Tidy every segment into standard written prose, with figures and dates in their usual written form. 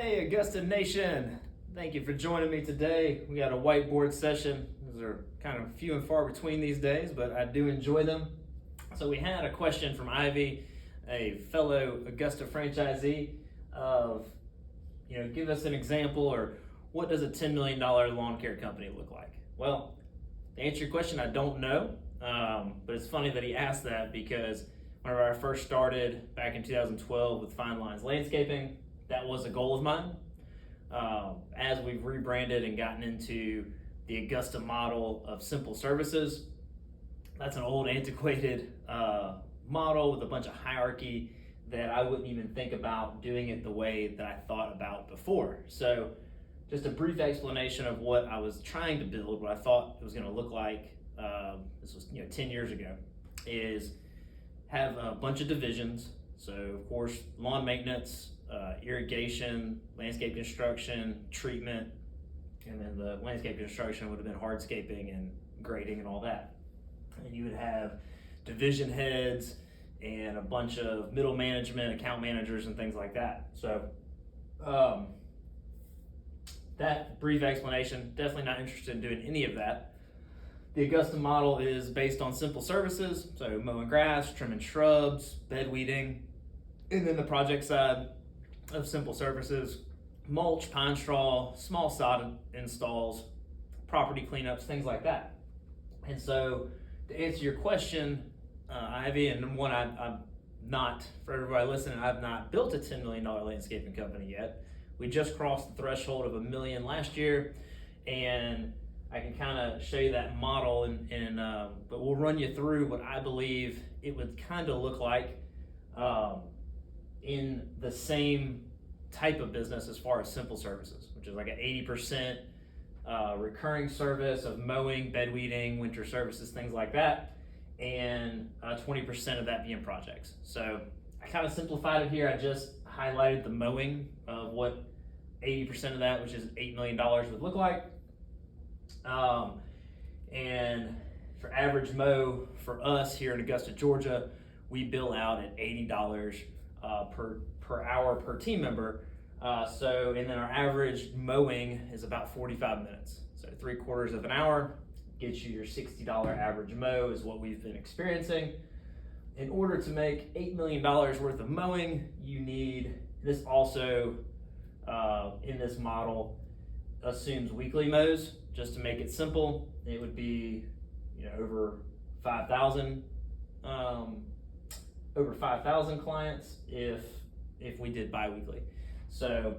Hey, Augusta Nation! Thank you for joining me today. We got a whiteboard session. Those are kind of few and far between these days, but I do enjoy them. So we had a question from Ivy, a fellow Augusta franchisee, of, give us an example, or what does a $10 million lawn care company look like? Well, to answer your question, I don't know, but it's funny that he asked that because whenever I first started back in 2012 with Fine Lines Landscaping, that was a goal of mine. As we've rebranded and gotten into the Augusta model of simple services, that's an old antiquated model with a bunch of hierarchy that I wouldn't even think about doing it the way that I thought about before. So just a brief explanation of what I was trying to build, what I thought it was going to look like, this was 10 years ago, is have a bunch of divisions. So of course, lawn maintenance, irrigation, landscape construction, treatment, and then the landscape construction would have been hardscaping and grading and all that. And you would have division heads and a bunch of middle management, account managers, and things like that. So that brief explanation, definitely not interested in doing any of that. The Augusta model is based on simple services, so mowing grass, trimming shrubs, bed weeding, and then the project side of simple services, mulch, pine straw, small sod installs, property cleanups, things like that. And so to answer your question, Ivy, and one, I'm not, for everybody listening, I've not built a $10 million landscaping company yet. We just crossed the threshold of $1 million last year, and I can kind of show you that model, but we'll run you through what I believe it would kind of look like in the same type of business as far as simple services, which is like an 80% recurring service of mowing, bed weeding, winter services, things like that, and 20% of that being projects. So I kind of simplified it here. I just highlighted the mowing of what 80% of that, which is $8 million, would look like. And for average mow for us here in Augusta, Georgia, we bill out at $80 per hour per team member. And then our average mowing is about 45 minutes. So 3/4 of an hour gets you your $60 average mow is what we've been experiencing. In order to make $8 million worth of mowing, you need, this also in this model assumes weekly mows. Just to make it simple, it would be over 5,000 clients if we did bi-weekly. So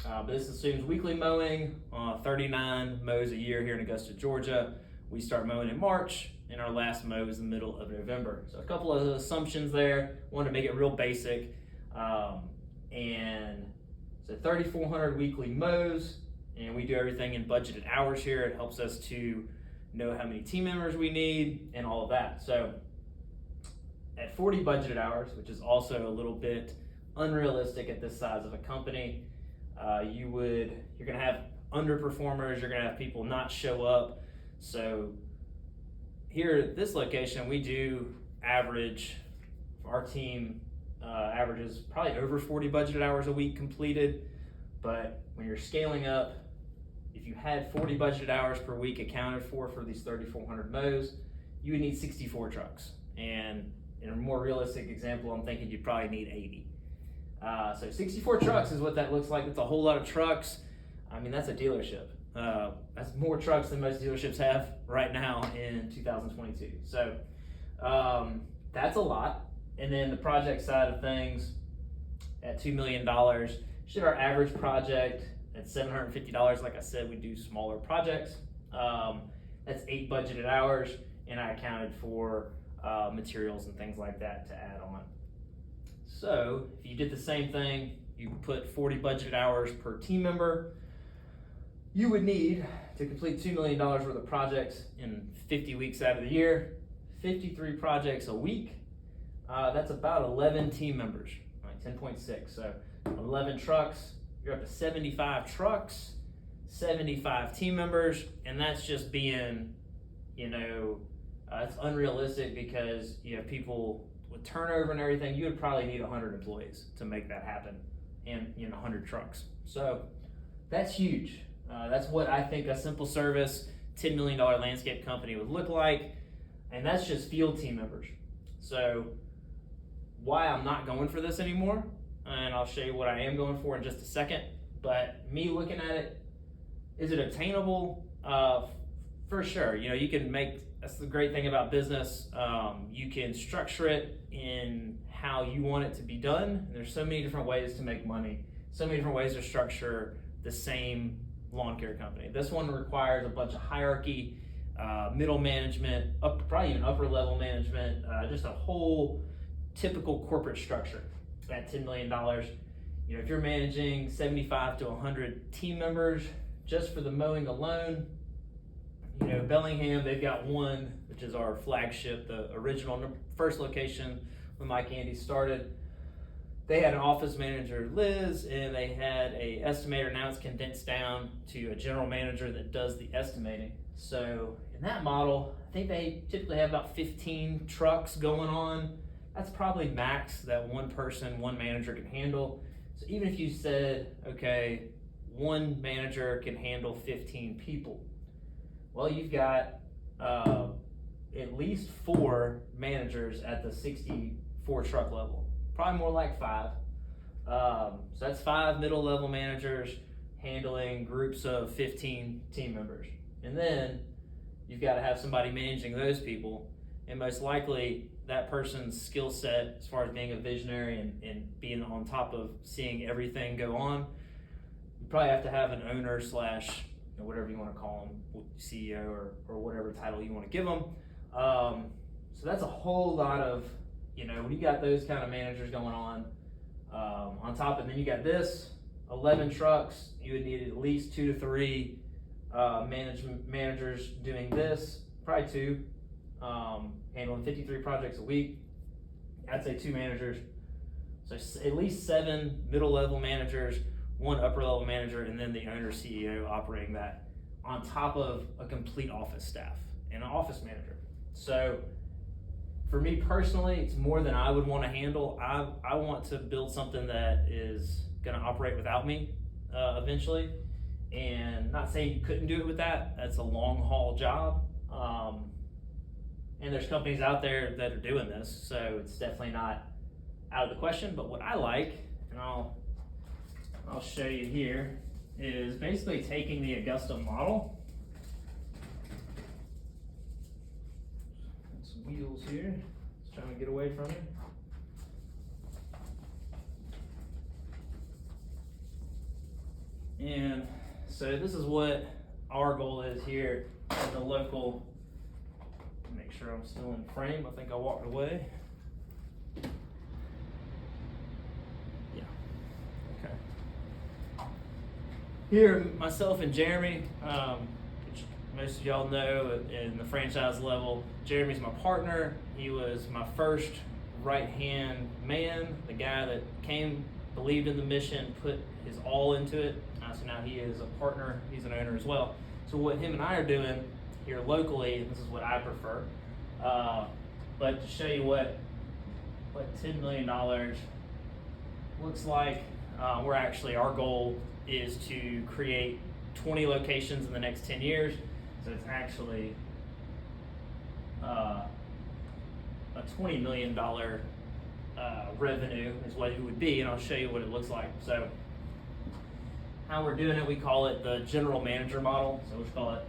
but this assumes weekly mowing, 39 mows a year here in Augusta, Georgia. We start mowing in March, and our last mow is the middle of November. So a couple of assumptions there. Wanted to make it real basic. And so 3,400 weekly mows, and we do everything in budgeted hours here. It helps us to know how many team members we need and all of that. So at 40 budgeted hours, which is also a little bit unrealistic at this size of a company, you're gonna have underperformers, you're gonna have people not show up. So here at this location, we do average, our team averages probably over 40 budgeted hours a week completed. But when you're scaling up, if you had 40 budgeted hours per week accounted for these 3,400 mows, you would need 64 trucks. And in a more realistic example, I'm thinking you'd probably need 80. So 64 trucks is what that looks like. It's a whole lot of trucks. I mean, that's a dealership. That's more trucks than most dealerships have right now in 2022. So that's a lot. And then the project side of things at $2 million, should our average project at $750. Like I said, we do smaller projects. That's 8 budgeted hours, and I accounted for materials and things like that to add on. So if you did the same thing, you put 40 budgeted hours per team member, you would need to complete $2 million worth of projects in 50 weeks out of the year, 53 projects a week. That's about 11 team members, right? 10.6. So 11 trucks, you're up to 75 trucks, 75 team members, and that's just being, it's unrealistic because you have people with turnover and everything. You would probably need 100 employees to make that happen. and 100 trucks. So that's huge. That's what I think a simple service $10 million landscape company would look like, and that's just field team members. So why I'm not going for this anymore, and I'll show you what I am going for in just a second, but me looking at it, is it attainable? For sure. You can make, that's the great thing about business, you can structure it in how you want it to be done. And there's so many different ways to make money, so many different ways to structure the same lawn care company. This one requires a bunch of hierarchy, middle management, probably even upper level management, just a whole typical corporate structure at $10 million. If you're managing 75 to 100 team members just for the mowing alone, Bellingham, they've got one, which is our flagship, the original first location when Mike Andy started. They had an office manager, Liz, and they had a estimator. Now it's condensed down to a general manager that does the estimating. So in that model, I think they typically have about 15 trucks going on. That's probably max that one person, one manager can handle. So even if you said, okay, one manager can handle 15 people, well, you've got at least 4 managers at the 64 truck level. Probably more like 5. So that's 5 middle level managers handling groups of 15 team members. And then you've got to have somebody managing those people. And most likely that person's skill set as far as being a visionary and being on top of seeing everything go on, you probably have to have an owner slash whatever you want to call them, CEO or whatever title you want to give them. So that's a whole lot of, when you got those kind of managers going on top, and then you got this, 11 trucks, you would need at least 2 to 3 managers doing this, probably 2, handling 53 projects a week. I'd say 2 managers. So at least 7 middle level managers, 1 upper level manager, and then the owner CEO operating that on top of a complete office staff and an office manager. So for me personally, it's more than I would want to handle. I want to build something that is going to operate without me eventually. And not saying you couldn't do it with that. That's a long haul job. And there's companies out there that are doing this, so it's definitely not out of the question. But what I like, and I'll show you here, is basically taking the Augusta model. Some wheels here. Just trying to get away from it. And so this is what our goal is here at the local. Make sure I'm still in frame. I think I walked away. Yeah. Okay. Here, myself and Jeremy, which most of y'all know in the franchise level, Jeremy's my partner. He was my first right-hand man, the guy that came, believed in the mission, put his all into it. So now he is a partner, he's an owner as well. So what him and I are doing here locally, and this is what I prefer, but to show you what $10 million looks like, our goal is to create 20 locations in the next 10 years. So it's actually a $20 million revenue is what it would be, and I'll show you what it looks like. So how we're doing it, we call it the general manager model. So we'll call it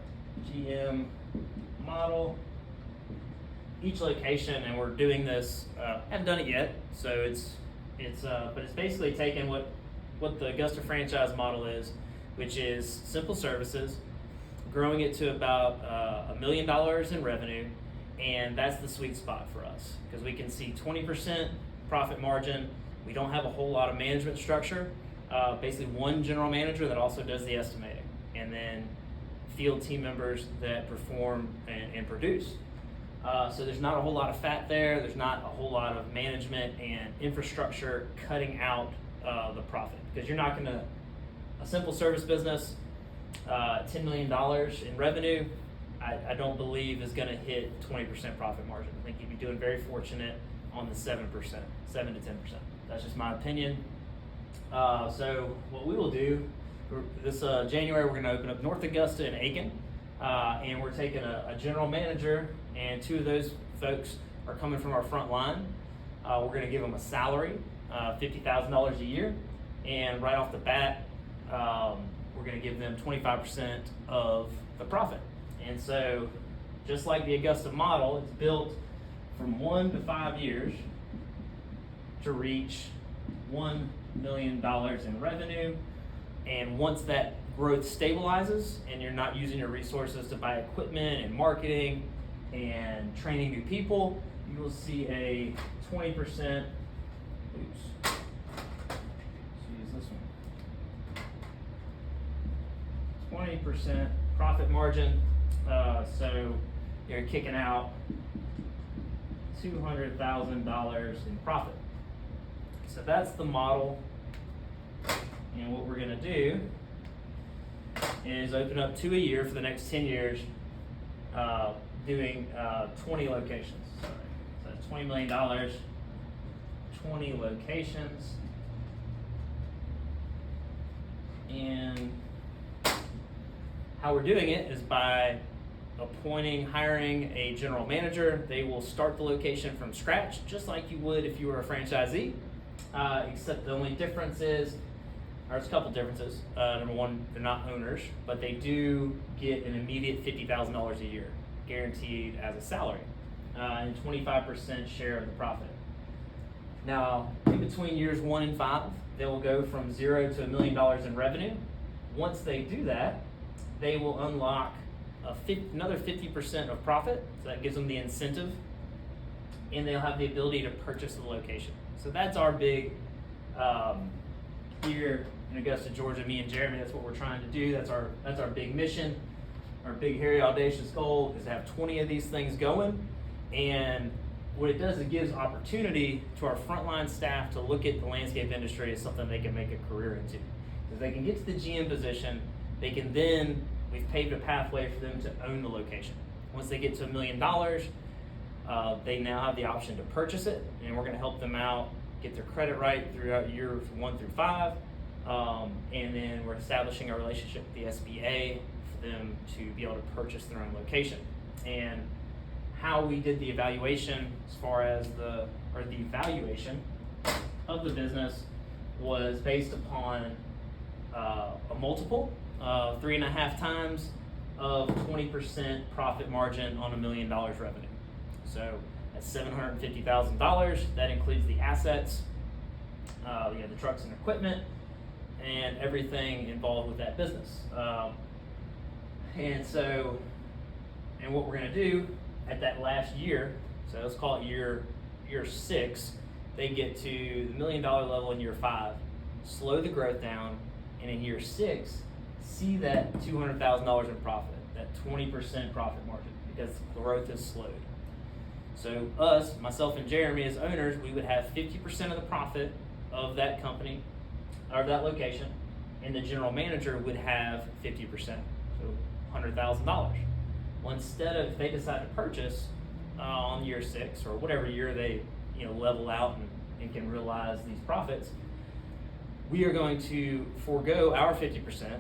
GM model. Each location, and we're doing this, haven't done it yet, so but it's basically taking what the Augusta franchise model is, which is simple services, growing it to about $1 million in revenue, and that's the sweet spot for us because we can see 20% profit margin. We don't have a whole lot of management structure. Basically one general manager that also does the estimating, and then field team members that perform and produce. So there's not a whole lot of fat there. There's not a whole lot of management and infrastructure cutting out the profit, because you're not gonna, a simple service business, $10 million in revenue, I don't believe is gonna hit 20% profit margin. I think you'd be doing very fortunate on the 7%, 7 to 10%. That's just my opinion. So what we will do, this January we're going to open up North Augusta and Aiken, and we're taking a general manager, and 2 of those folks are coming from our front line. We're going to give them a salary, $50,000 a year, and right off the bat, we're going to give them 25% of the profit. And so, just like the Augusta model, it's built from 1 to 5 years to reach $1 million in revenue. And once that growth stabilizes and you're not using your resources to buy equipment and marketing and training new people, you will see a 20%, let's use this one, 20% profit margin. So you're kicking out $200,000 in profit. So that's the model. And what we're going to do is open up 2 a year for the next 10 years, doing 20 locations. Sorry. So that's $20 million, 20 locations. And how we're doing it is by hiring a general manager. They will start the location from scratch, just like you would if you were a franchisee, except the only difference is, there's a couple differences. Number one, they're not owners, but they do get an immediate $50,000 a year, guaranteed as a salary, and 25% share of the profit. Now, in between years 1 and 5, they will go from 0 to $1 million in revenue. Once they do that, they will unlock another 50% of profit, so that gives them the incentive, and they'll have the ability to purchase the location. So that's our big, here in Augusta, Georgia, me and Jeremy, that's what we're trying to do. That's our big mission. Our big, hairy, audacious goal is to have 20 of these things going. And what it does, it gives opportunity to our frontline staff to look at the landscape industry as something they can make a career into. If they can get to the GM position, they can then, we've paved a pathway for them to own the location. Once they get to $1 million, they now have the option to purchase it, and we're going to help them out, get their credit right throughout years 1 through 5, and then we're establishing a relationship with the SBA for them to be able to purchase their own location. And how we did the evaluation as far as the valuation of the business was based upon a multiple of 3.5 times of 20% profit margin on $1 million revenue. So that's $750,000. That includes the assets, the trucks and equipment, and everything involved with that business. And what we're going to do at that last year, so let's call it year 6, they get to the $1 million level in year 5, slow the growth down, and in year 6, see that $200,000 in profit, that 20% profit margin, because growth is slowed. So us, myself and Jeremy as owners, we would have 50% of the profit of that company, or that location, and the general manager would have 50%, so $100,000. Well, instead of, if they decide to purchase on year 6 or whatever year they level out and can realize these profits, we are going to forego our 50%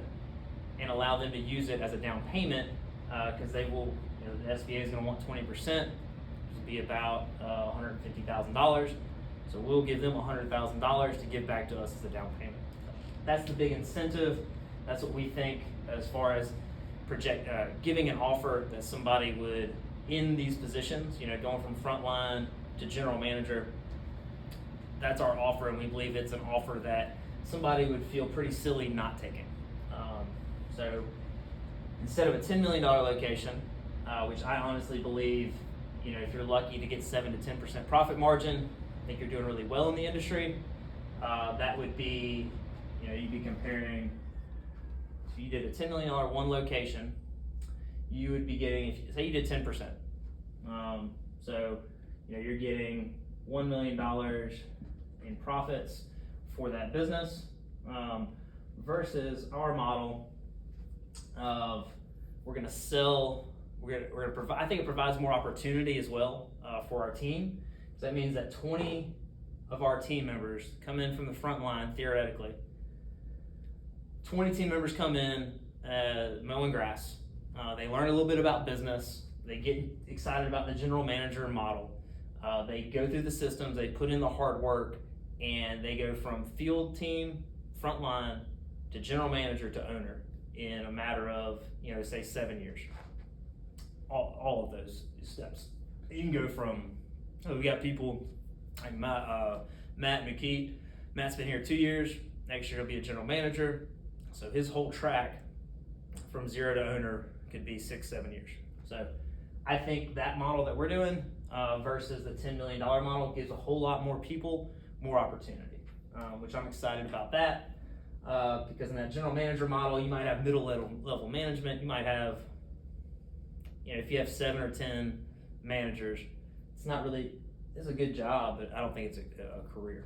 and allow them to use it as a down payment, because they will, the SBA is going to want 20%, which will be about $150,000. So we'll give them $100,000 to give back to us as a down payment. That's the big incentive. That's what we think as far as giving an offer that somebody would, in these positions, going from frontline to general manager. That's our offer, and we believe it's an offer that somebody would feel pretty silly not taking. So instead of a $10 million location, which I honestly believe, if you're lucky to get 7 to 10% profit margin, I think you're doing really well in the industry. That would be, you'd be comparing, if you did a $10 million one location, you would be getting, say you did 10%. So, you're getting $1 million in profits for that business, versus our model of we're going to sell, we're going to provide. I think it provides more opportunity as well for our team. So that means that 20 of our team members come in from the front line, theoretically. 20 team members come in mowing grass. They learn a little bit about business. They get excited about the general manager model. They go through the systems, they put in the hard work, and they go from field team, front line, to general manager to owner in a matter of, say 7 years. All of those steps. You can go from, we got people like Matt McKeet. Matt's been here 2 years. Next year he'll be a general manager. So his whole track from 0 to owner could be 6-7 years. So I think that model that we're doing versus the $10 million model gives a whole lot more people more opportunity, which I'm excited about that. Because in that general manager model, you might have middle level management. You might have, if you have 7 or 10 managers, it's a good job, but I don't think it's a career.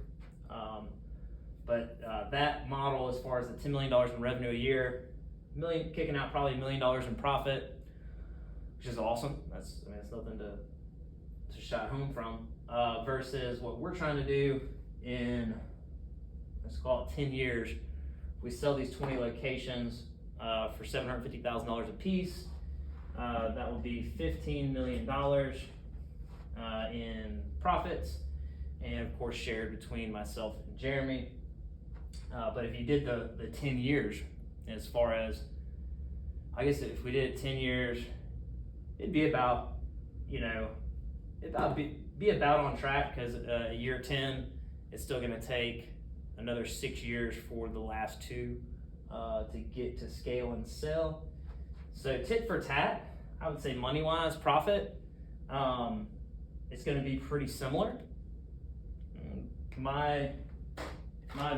But that model, as far as the $10 million in revenue a year, kicking out probably $1 million in profit, which is awesome. That's nothing to shy home from. Versus what we're trying to do in, let's call it 10 years. We sell these 20 locations for $750,000 a piece. That will be $15 million in profits, and of course shared between myself and Jeremy. But if you did the 10 years, as far as, I guess if we did it 10 years, it'd be about, be about on track, because year 10, it's still gonna take another 6 years for the last 2 to get to scale and sell. So tit for tat, I would say money-wise, profit, it's gonna be pretty similar. My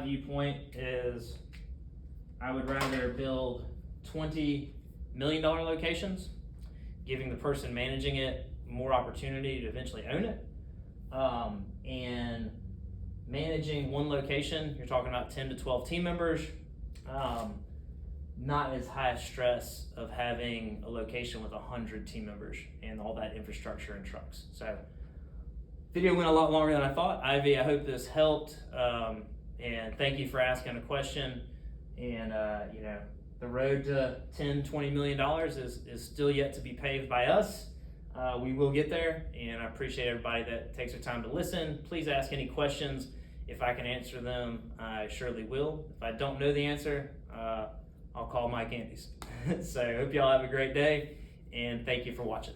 viewpoint is I would rather build $20 million locations, giving the person managing it more opportunity to eventually own it, and managing one location, you're talking about 10 to 12 team members, not as high a stress of having a location with 100 team members and all that infrastructure and trucks. So video went a lot longer than I thought. Ivy, I hope this helped, and thank you for asking a question. And the road to $10-20 million is still yet to be paved by us. We will get there, and I appreciate everybody that takes their time to listen. Please ask any questions. If I can answer them, I surely will. If I don't know the answer, I'll call Mike Andes. So I hope y'all have a great day, and thank you for watching.